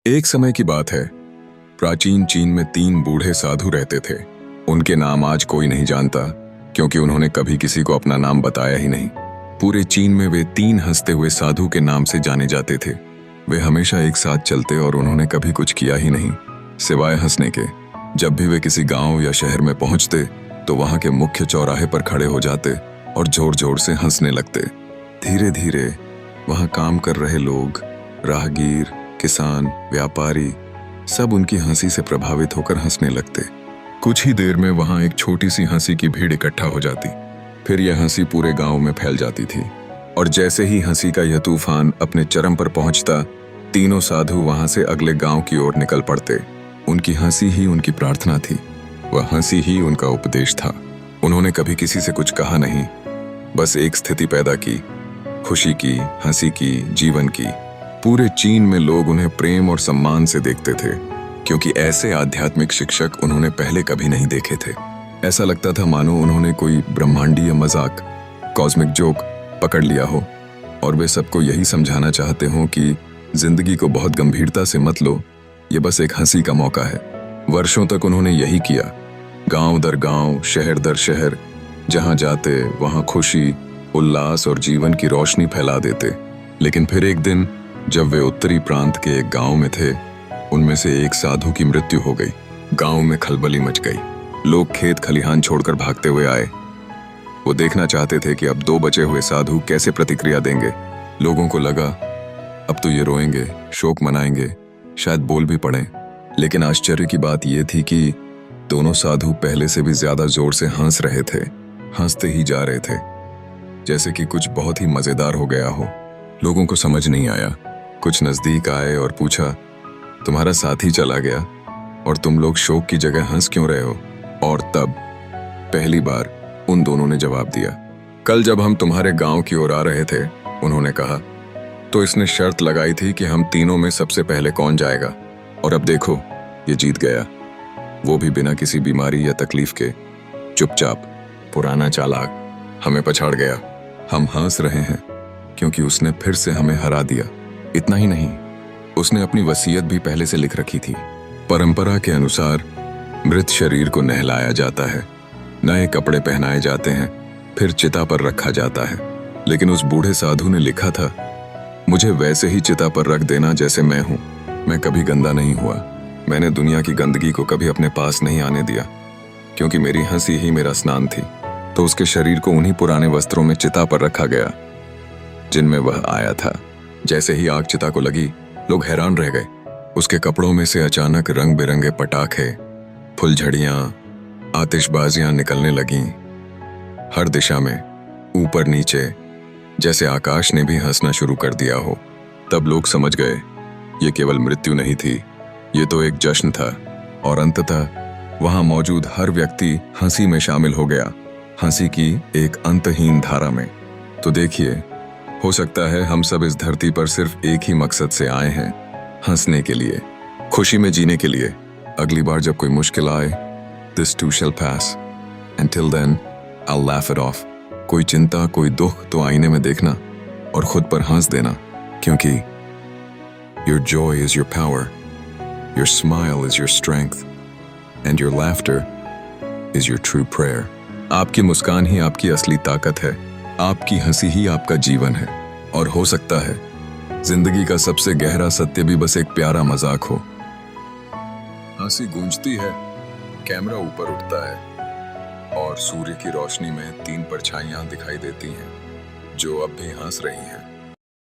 एक समय की बात है। प्राचीन चीन में 3 बूढ़े साधु रहते थे। उनके नाम आज कोई नहीं जानता, क्योंकि उन्होंने कभी किसी को अपना नाम बताया ही नहीं। पूरे चीन में वे 3 हंसते हुए साधु के नाम से जाने जाते थे। वे हमेशा एक साथ चलते और उन्होंने कभी कुछ किया ही नहीं सिवाय हंसने के। जब भी वे किसी गांव या शहर में पहुंचते तो वहां के मुख्य चौराहे पर खड़े हो जाते और जोर जोर से हंसने लगते। धीरे धीरे वहां काम कर रहे लोग, राहगीर, किसान, व्यापारी सब उनकी हंसी से प्रभावित होकर हंसने लगते। कुछ ही देर में वहां एक छोटी सी हंसी की भीड़ इकट्ठा हो जाती। फिर यह हंसी पूरे गांव में फैल जाती थी। और जैसे ही हंसी का यह तूफान अपने चरम पर पहुंचता, तीनों साधु वहां से अगले गांव की ओर निकल पड़ते। उनकी हंसी ही उनकी प्रार्थना थी, वह हंसी ही उनका उपदेश था। उन्होंने कभी किसी से कुछ कहा नहीं, बस एक स्थिति पैदा की, खुशी की, हंसी की, जीवन की। पूरे चीन में लोग उन्हें प्रेम और सम्मान से देखते थे, क्योंकि ऐसे आध्यात्मिक शिक्षक उन्होंने पहले कभी नहीं देखे थे। ऐसा लगता था मानो उन्होंने कोई ब्रह्मांडीय मजाक, कॉस्मिक जोक पकड़ लिया हो और वे सबको यही समझाना चाहते हों कि जिंदगी को बहुत गंभीरता से मत लो, ये बस एक हंसी का मौका है। वर्षों तक उन्होंने यही किया। गांव दर गांव, शहर दर शहर, जहां जाते वहां खुशी, उल्लास और जीवन की रोशनी फैला देते। लेकिन फिर एक दिन जब वे उत्तरी प्रांत के एक गांव में थे, उनमें से एक साधु की मृत्यु हो गई। गांव में खलबली मच गई। लोग खेत खलिहान छोड़कर भागते हुए आए। वो देखना चाहते थे कि अब 2 बचे हुए साधु कैसे प्रतिक्रिया देंगे। लोगों को लगा अब तो ये रोएंगे, शोक मनाएंगे, शायद बोल भी पड़े। लेकिन आश्चर्य की बात यह थी कि दोनों साधु पहले से भी ज्यादा जोर से हंस रहे थे। हंसते ही जा रहे थे, जैसे कि कुछ बहुत ही मजेदार हो गया हो। लोगों को समझ नहीं आया। कुछ नजदीक आए और पूछा, तुम्हारा साथी चला गया और तुम लोग शोक की जगह हंस क्यों रहे हो? और तब पहली बार उन दोनों ने जवाब दिया, कल जब हम तुम्हारे गांव की ओर आ रहे थे, उन्होंने कहा, तो इसने शर्त लगाई थी कि हम तीनों में सबसे पहले कौन जाएगा। और अब देखो, ये जीत गया, वो भी बिना किसी बीमारी या तकलीफ के। चुपचाप, पुराना चालाक हमें पछाड़ गया। हम हंस रहे हैं क्योंकि उसने फिर से हमें हरा दिया। इतना ही नहीं, उसने अपनी वसीयत भी पहले से लिख रखी थी। परंपरा के अनुसार मृत शरीर को नहलाया जाता है, नए कपड़े पहनाए जाते हैं, फिर चिता पर रखा जाता है। लेकिन उस बूढ़े साधु ने लिखा था, मुझे वैसे ही चिता पर रख देना जैसे मैं हूं। मैं कभी गंदा नहीं हुआ। मैंने दुनिया की गंदगी को कभी अपने पास नहीं आने दिया, क्योंकि मेरी हंसी ही मेरा स्नान थी। तो उसके शरीर को उन्हीं पुराने वस्त्रों में चिता पर रखा गया जिनमें वह आया था। जैसे ही आग चिता को लगी, लोग हैरान रह गए। उसके कपड़ों में से अचानक रंग बिरंगे पटाखे, फुलझड़ियां, आतिशबाजियां निकलने लगीं। हर दिशा में, ऊपर नीचे, जैसे आकाश ने भी हंसना शुरू कर दिया हो। तब लोग समझ गए, ये केवल मृत्यु नहीं थी, ये तो एक जश्न था। और अंततः वहां मौजूद हर व्यक्ति हंसी में शामिल हो गया, हंसी की एक अंतहीन धारा में। तो देखिए, हो सकता है हम सब इस धरती पर सिर्फ एक ही मकसद से आए हैं, हंसने के लिए, खुशी में जीने के लिए। अगली बार जब कोई मुश्किल आए, this too shall pass. Until then, I'll laugh it off. कोई चिंता, कोई दुख तो आईने में देखना और खुद पर हंस देना, क्योंकि your joy is your power, your smile is your strength, and your laughter is your true prayer. आपकी मुस्कान ही आपकी असली ताकत है, आपकी हंसी ही आपका जीवन है। और हो सकता है जिंदगी का सबसे गहरा सत्य भी बस एक प्यारा मजाक हो। हंसी गूंजती है, कैमरा ऊपर उठता है और सूर्य की रोशनी में 3 परछाइयां दिखाई देती हैं, जो अब भी हंस रही हैं।